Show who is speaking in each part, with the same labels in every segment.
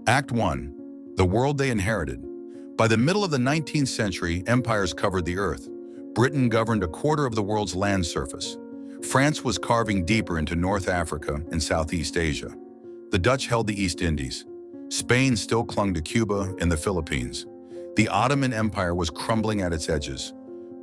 Speaker 1: Act 1. The world they inherited. By the middle of the 19th century, empires covered the earth. Britain governed a quarter of the world's land surface. France was carving deeper into North Africa and Southeast Asia. The Dutch held the East Indies. Spain still clung to Cuba and the Philippines. The Ottoman Empire was crumbling at its edges,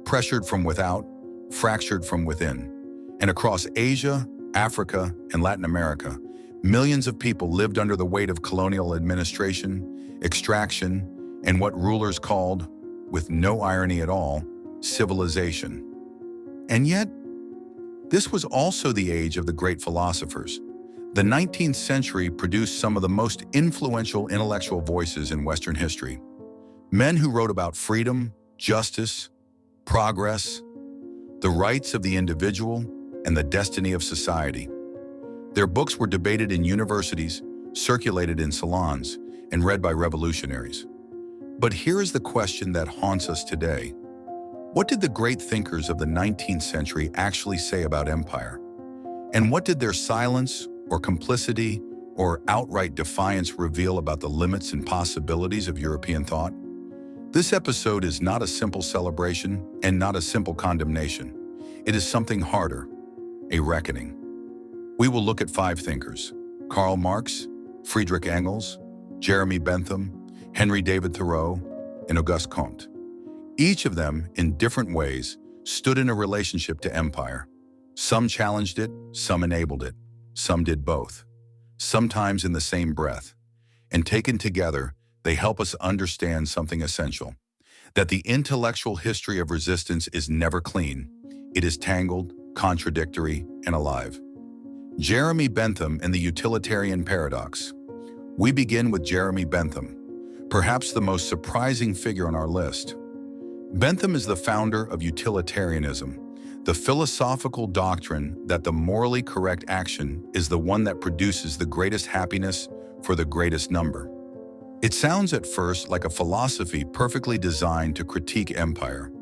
Speaker 1: pressured from without, fractured from within. And across Asia, Africa, and Latin America, millions of people lived under the weight of colonial administration, extraction, and what rulers called, with no irony at all, civilization. And yet, this was also the age of the great philosophers. The 19th century produced some of the most influential intellectual voices in Western history. Men who wrote about freedom, justice, progress, the rights of the individual, and the destiny of society. Their books were debated in universities, circulated in salons, and read by revolutionaries. But here is the question that haunts us today. What did the great thinkers of the 19th century actually say about empire? And what did their silence or complicity or outright defiance reveal about the limits and possibilities of European thought? This episode is not a simple celebration and not a simple condemnation. It is something harder, a reckoning. We will look at 5 thinkers: Karl Marx, Friedrich Engels, Jeremy Bentham, Henry David Thoreau, and Auguste Comte. Each of them, in different ways, stood in a relationship to empire. Some challenged it, some enabled it, some did both, sometimes in the same breath. And taken together, they help us understand something essential: that the intellectual history of resistance is never clean. It is tangled, contradictory, and alive. Jeremy Bentham and the utilitarian paradox. We begin with Jeremy Bentham, perhaps the most surprising figure on our list. Bentham is the founder of utilitarianism, the philosophical doctrine that the morally correct action is the one that produces the greatest happiness for the greatest number. It sounds at first like a philosophy perfectly designed to critique empire.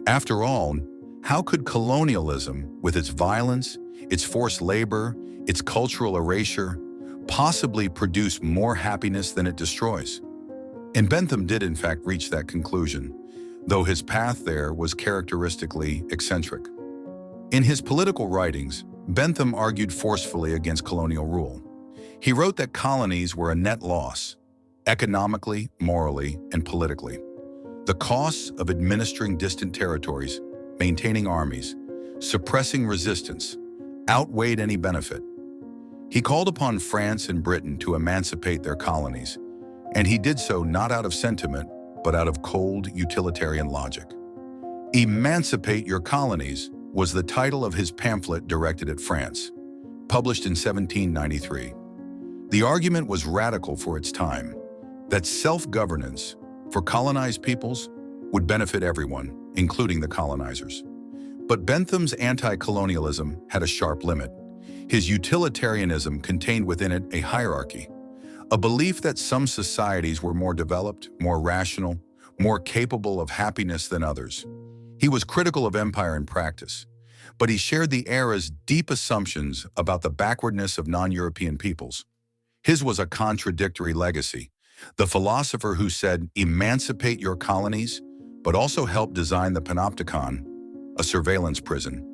Speaker 1: After all, how could colonialism, with its violence, its forced labor, its cultural erasure, possibly produce more happiness than it destroys? And Bentham did in fact reach that conclusion, though his path there was characteristically eccentric. In his political writings, Bentham argued forcefully against colonial rule. He wrote that colonies were a net loss, economically, morally, and politically. The costs of administering distant territories, maintaining armies, suppressing resistance, outweighed any benefit. He called upon France and Britain to emancipate their colonies, and he did so not out of sentiment, but out of cold utilitarian logic. Emancipate Your Colonies was the title of his pamphlet directed at France, published in 1793. The argument was radical for its time, that self-governance for colonized peoples would benefit everyone, including the colonizers. But Bentham's anti-colonialism had a sharp limit. His utilitarianism contained within it a hierarchy, a belief that some societies were more developed, more rational, more capable of happiness than others. He was critical of empire in practice, but he shared the era's deep assumptions about the backwardness of non-European peoples. His was a contradictory legacy. The philosopher who said, "Emancipate your colonies," but also helped design the panopticon, a surveillance prison,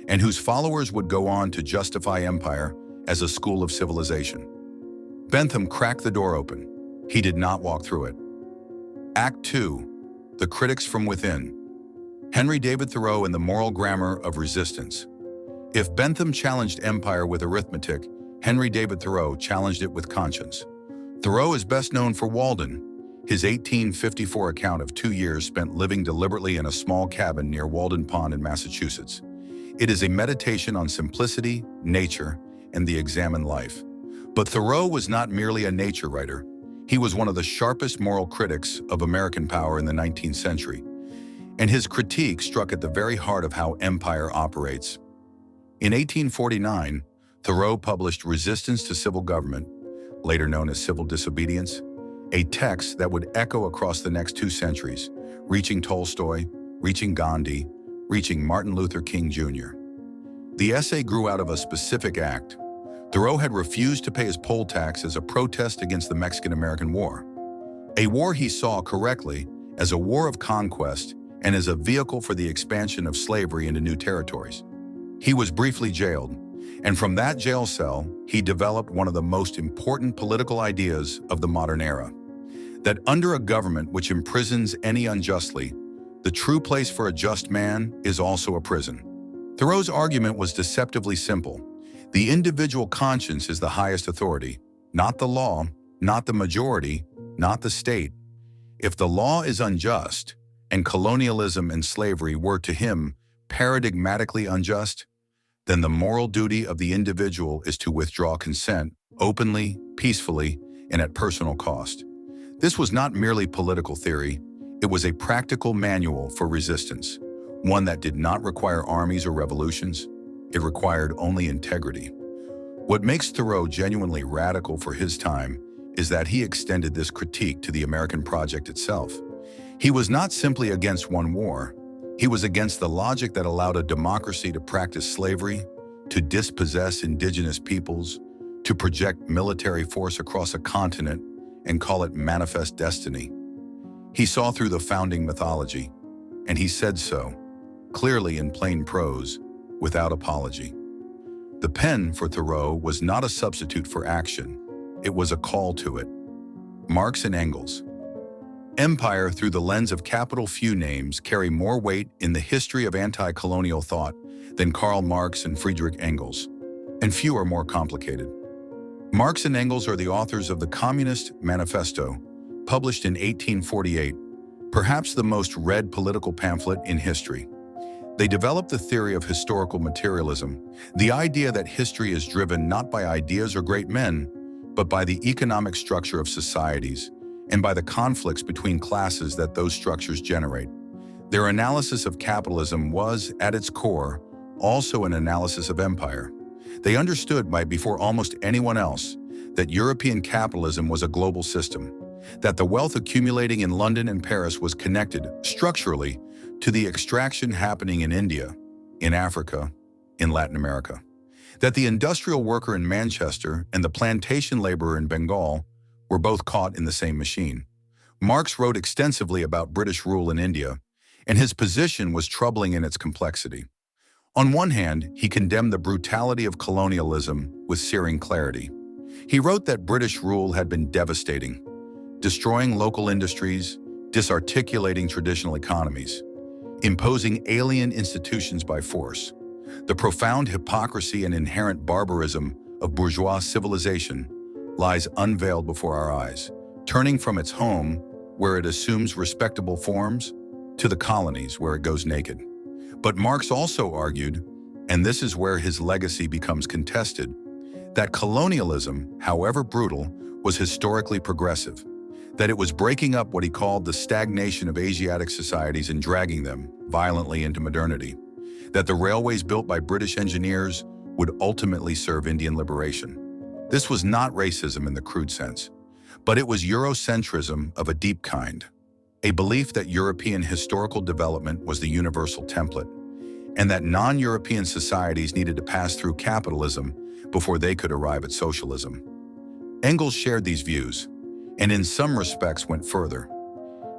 Speaker 1: and whose followers would go on to justify empire as a school of civilization. Bentham cracked the door open. He did not walk through it. Act 2. The Critics from Within. Henry David Thoreau and the Moral Grammar of Resistance. If Bentham challenged empire with arithmetic, Henry David Thoreau challenged it with conscience. Thoreau is best known for Walden, his 1854 account of 2 years spent living deliberately in a small cabin near Walden Pond in Massachusetts. It is a meditation on simplicity, nature, and the examined life. But Thoreau was not merely a nature writer. He was one of the sharpest moral critics of American power in the 19th century, and his critique struck at the very heart of how empire operates. In 1849, Thoreau published Resistance to Civil Government, later known as Civil Disobedience, a text that would echo across the next 2 centuries, reaching Tolstoy, reaching Gandhi, reaching Martin Luther King Jr. The essay grew out of a specific act. Thoreau had refused to pay his poll tax as a protest against the Mexican-American War, a war he saw correctly as a war of conquest and as a vehicle for the expansion of slavery into new territories. He was briefly jailed, and from that jail cell, he developed one of the most important political ideas of the modern era, that under a government which imprisons any unjustly, the true place for a just man is also a prison. Thoreau's argument was deceptively simple. The individual conscience is the highest authority, not the law, not the majority, not the state. If the law is unjust, and colonialism and slavery were to him paradigmatically unjust, then the moral duty of the individual is to withdraw consent, openly, peacefully, and at personal cost. This was not merely political theory, it was a practical manual for resistance, one that did not require armies or revolutions. It required only integrity. What makes Thoreau genuinely radical for his time is that he extended this critique to the American project itself. He was not simply against one war, he was against the logic that allowed a democracy to practice slavery, to dispossess indigenous peoples, to project military force across a continent and call it manifest destiny. He saw through the founding mythology, and he said so, clearly in plain prose, without apology. The pen for Thoreau was not a substitute for action, it was a call to it. Marx and Engels. Empire through the lens of capital few names carry more weight in the history of anti-colonial thought than Karl Marx and Friedrich Engels, and few are more complicated. Marx and Engels are the authors of the Communist Manifesto, published in 1848, perhaps the most read political pamphlet in history. They developed the theory of historical materialism, the idea that history is driven not by ideas or great men, but by the economic structure of societies and by the conflicts between classes that those structures generate. Their analysis of capitalism was, at its core, also an analysis of empire. They understood before almost anyone else that European capitalism was a global system, that the wealth accumulating in London and Paris was connected, structurally, to the extraction happening in India, in Africa, in Latin America, that the industrial worker in Manchester and the plantation laborer in Bengal were both caught in the same machine. Marx wrote extensively about British rule in India, and his position was troubling in its complexity. On one hand, he condemned the brutality of colonialism with searing clarity. He wrote that British rule had been devastating, destroying local industries, disarticulating traditional economies, imposing alien institutions by force. The profound hypocrisy and inherent barbarism of bourgeois civilization lies unveiled before our eyes, turning from its home, where it assumes respectable forms, to the colonies where it goes naked. But Marx also argued, and this is where his legacy becomes contested, that colonialism, however brutal, was historically progressive, that it was breaking up what he called the stagnation of Asiatic societies and dragging them violently into modernity, that the railways built by British engineers would ultimately serve Indian liberation. This was not racism in the crude sense, but it was Eurocentrism of a deep kind, a belief that European historical development was the universal template, and that non-European societies needed to pass through capitalism before they could arrive at socialism. Engels shared these views, and in some respects went further.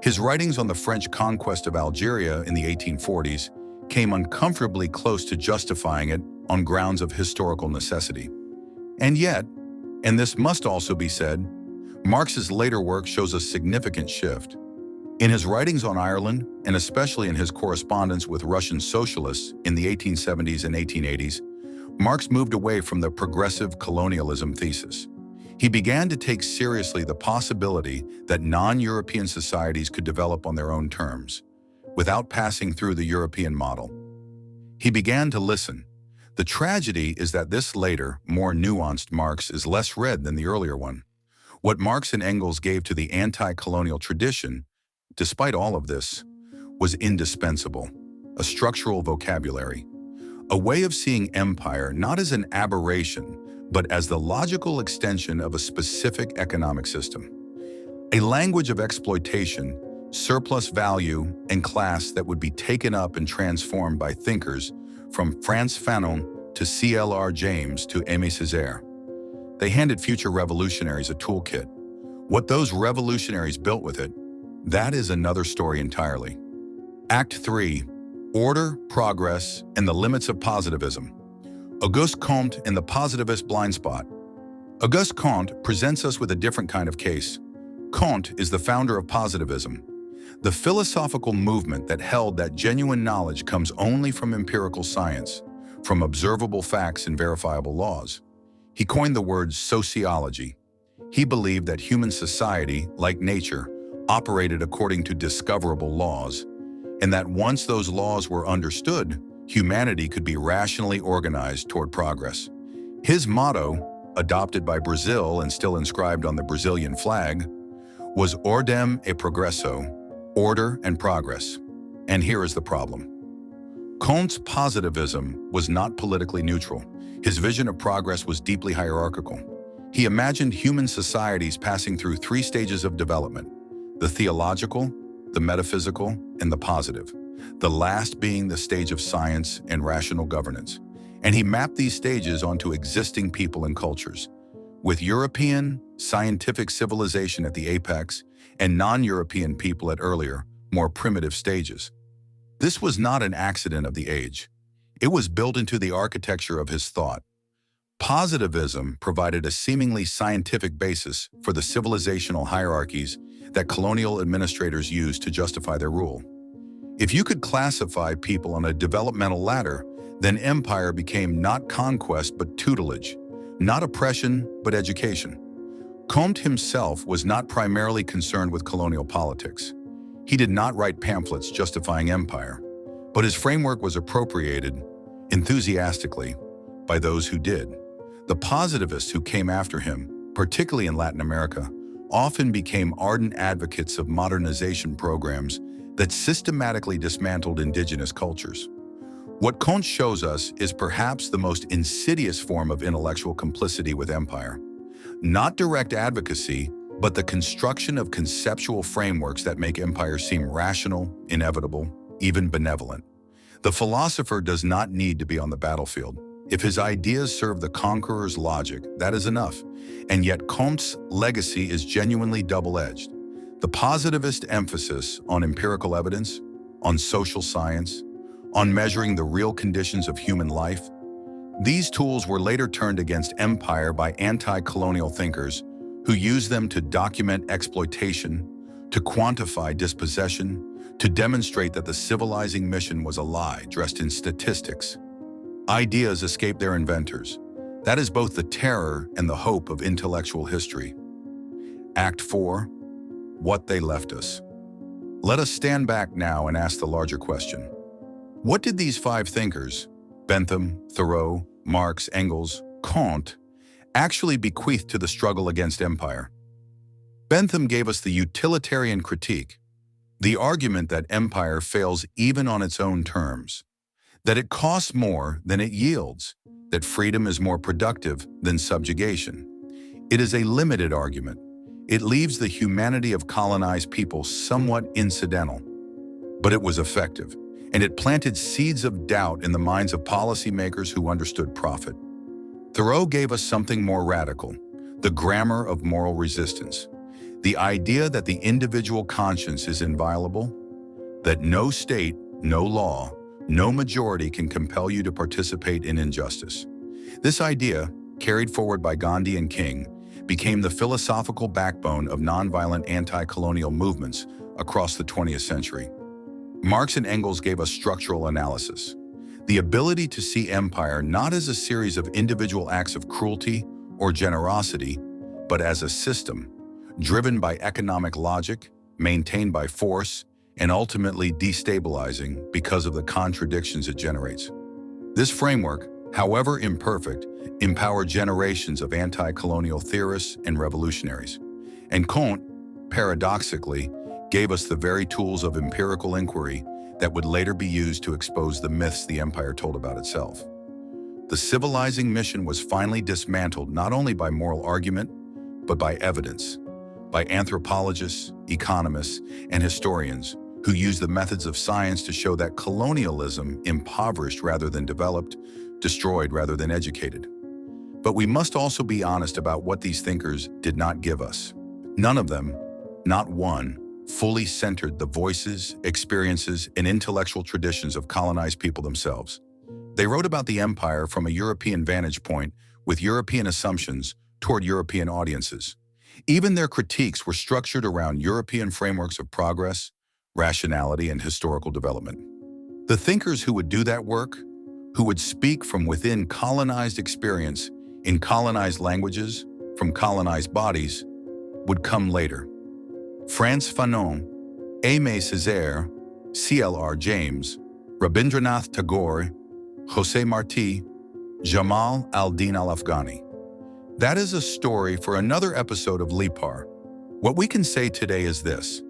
Speaker 1: His writings on the French conquest of Algeria in the 1840s came uncomfortably close to justifying it on grounds of historical necessity. And yet, and this must also be said, Marx's later work shows a significant shift. In his writings on Ireland, and especially in his correspondence with Russian socialists in the 1870s and 1880s, Marx moved away from the progressive colonialism thesis. He began to take seriously the possibility that non-European societies could develop on their own terms, without passing through the European model. He began to listen. The tragedy is that this later, more nuanced Marx is less read than the earlier one. What Marx and Engels gave to the anti-colonial tradition, despite all of this, was indispensable, a structural vocabulary, a way of seeing empire not as an aberration, but as the logical extension of a specific economic system. A language of exploitation, surplus value, and class that would be taken up and transformed by thinkers from Frantz Fanon to C.L.R. James to Aimé Césaire. they handed future revolutionaries a toolkit. What those revolutionaries built with it, that is another story entirely. Act 3. Order, Progress, and the Limits of Positivism. Auguste Comte and the Positivist Blind Spot. Auguste Comte presents us with a different kind of case. Comte is the founder of positivism, the philosophical movement that held that genuine knowledge comes only from empirical science, from observable facts and verifiable laws. He coined the word sociology. He believed that human society, like nature, operated according to discoverable laws, and that once those laws were understood, humanity could be rationally organized toward progress. His motto, adopted by Brazil and still inscribed on the Brazilian flag, was Ordem e Progresso, order and progress. And here is the problem. Comte's positivism was not politically neutral. His vision of progress was deeply hierarchical. He imagined human societies passing through 3 stages of development: the theological, the metaphysical, and the positive, the last being the stage of science and rational governance. And he mapped these stages onto existing people and cultures, with European, scientific civilization at the apex and non-European people at earlier, more primitive stages. This was not an accident of the age. It was built into the architecture of his thought. Positivism provided a seemingly scientific basis for the civilizational hierarchies that colonial administrators used to justify their rule. If you could classify people on a developmental ladder, then empire became not conquest but tutelage, not oppression but education. Comte himself was not primarily concerned with colonial politics. He did not write pamphlets justifying empire, but his framework was appropriated enthusiastically by those who did. The positivists who came after him, particularly in Latin America, often became ardent advocates of modernization programs that systematically dismantled indigenous cultures. What Comte shows us is perhaps the most insidious form of intellectual complicity with empire. Not direct advocacy, but the construction of conceptual frameworks that make empire seem rational, inevitable, even benevolent. The philosopher does not need to be on the battlefield. If his ideas serve the conqueror's logic, that is enough. And yet Comte's legacy is genuinely double-edged. The positivist emphasis on empirical evidence, on social science, on measuring the real conditions of human life, these tools were later turned against empire by anti-colonial thinkers who used them to document exploitation, to quantify dispossession, to demonstrate that the civilizing mission was a lie dressed in statistics. Ideas escape their inventors. That is both the terror and the hope of intellectual history. Act 4. What they left us. Let us stand back now and ask the larger question. What did these 5 thinkers, Bentham, Thoreau, Marx, Engels, Comte, actually bequeath to the struggle against empire? Bentham gave us the utilitarian critique, the argument that empire fails even on its own terms, that it costs more than it yields, that freedom is more productive than subjugation. It is a limited argument. It leaves the humanity of colonized people somewhat incidental, but it was effective, and it planted seeds of doubt in the minds of policymakers who understood profit. Thoreau gave us something more radical, the grammar of moral resistance, the idea that the individual conscience is inviolable, that no state, no law, no majority can compel you to participate in injustice. This idea, carried forward by Gandhi and King, became the philosophical backbone of nonviolent anti-colonial movements across the 20th century. Marx and Engels gave us structural analysis, the ability to see empire not as a series of individual acts of cruelty or generosity, but as a system, driven by economic logic, maintained by force, and ultimately destabilizing because of the contradictions it generates. This framework, however imperfect, empowered generations of anti-colonial theorists and revolutionaries. And Comte, paradoxically, gave us the very tools of empirical inquiry that would later be used to expose the myths the empire told about itself. The civilizing mission was finally dismantled not only by moral argument, but by evidence, by anthropologists, economists, and historians who used the methods of science to show that colonialism impoverished rather than developed, destroyed rather than educated. But we must also be honest about what these thinkers did not give us. None of them, not one, fully centered the voices, experiences, and intellectual traditions of colonized people themselves. They wrote about the empire from a European vantage point with European assumptions toward European audiences. Even their critiques were structured around European frameworks of progress, rationality, and historical development. The thinkers who would do that work, who would speak from within colonized experience in colonized languages, from colonized bodies, would come later. Frantz Fanon, Aimé Césaire, C.L.R. James, Rabindranath Tagore, José Martí, Jamal al-Din al-Afghani. That is a story for another episode of Lipar. What we can say today is this: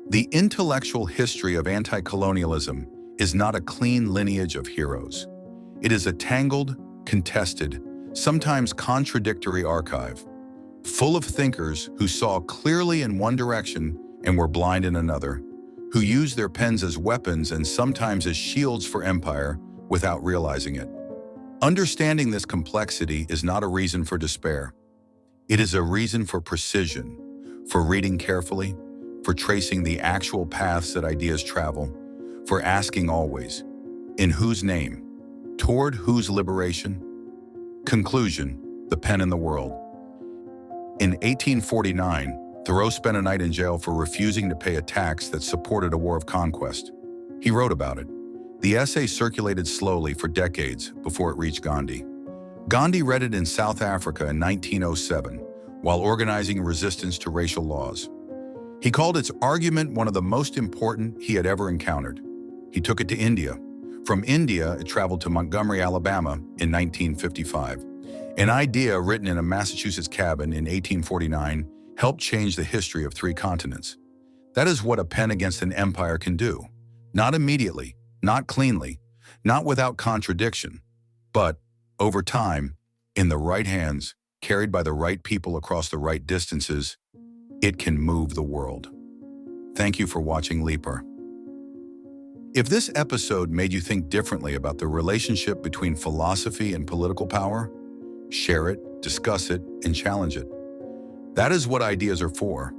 Speaker 1: the intellectual history of anti-colonialism is not a clean lineage of heroes. It is a tangled, contested, sometimes contradictory archive, full of thinkers who saw clearly in one direction and were blind in another, who used their pens as weapons and sometimes as shields for empire without realizing it. Understanding this complexity is not a reason for despair. It is a reason for precision, for reading carefully, for tracing the actual paths that ideas travel, for asking always, in whose name? Toward whose liberation? Conclusion: the pen in the world. In 1849, Thoreau spent a night in jail for refusing to pay a tax that supported a war of conquest. He wrote about it. The essay circulated slowly for decades before it reached Gandhi. Gandhi read it in South Africa in 1907 while organizing resistance to racial laws. He called its argument one of the most important he had ever encountered. He took it to India. From India, it traveled to Montgomery, Alabama in 1955. An idea written in a Massachusetts cabin in 1849 helped change the history of 3 continents. That is what a pen against an empire can do. Not immediately, not cleanly, not without contradiction, but, over time, in the right hands, carried by the right people across the right distances, it can move the world. Thank you for watching Lipar. If this episode made you think differently about the relationship between philosophy and political power, share it, discuss it, and challenge it. That is what ideas are for.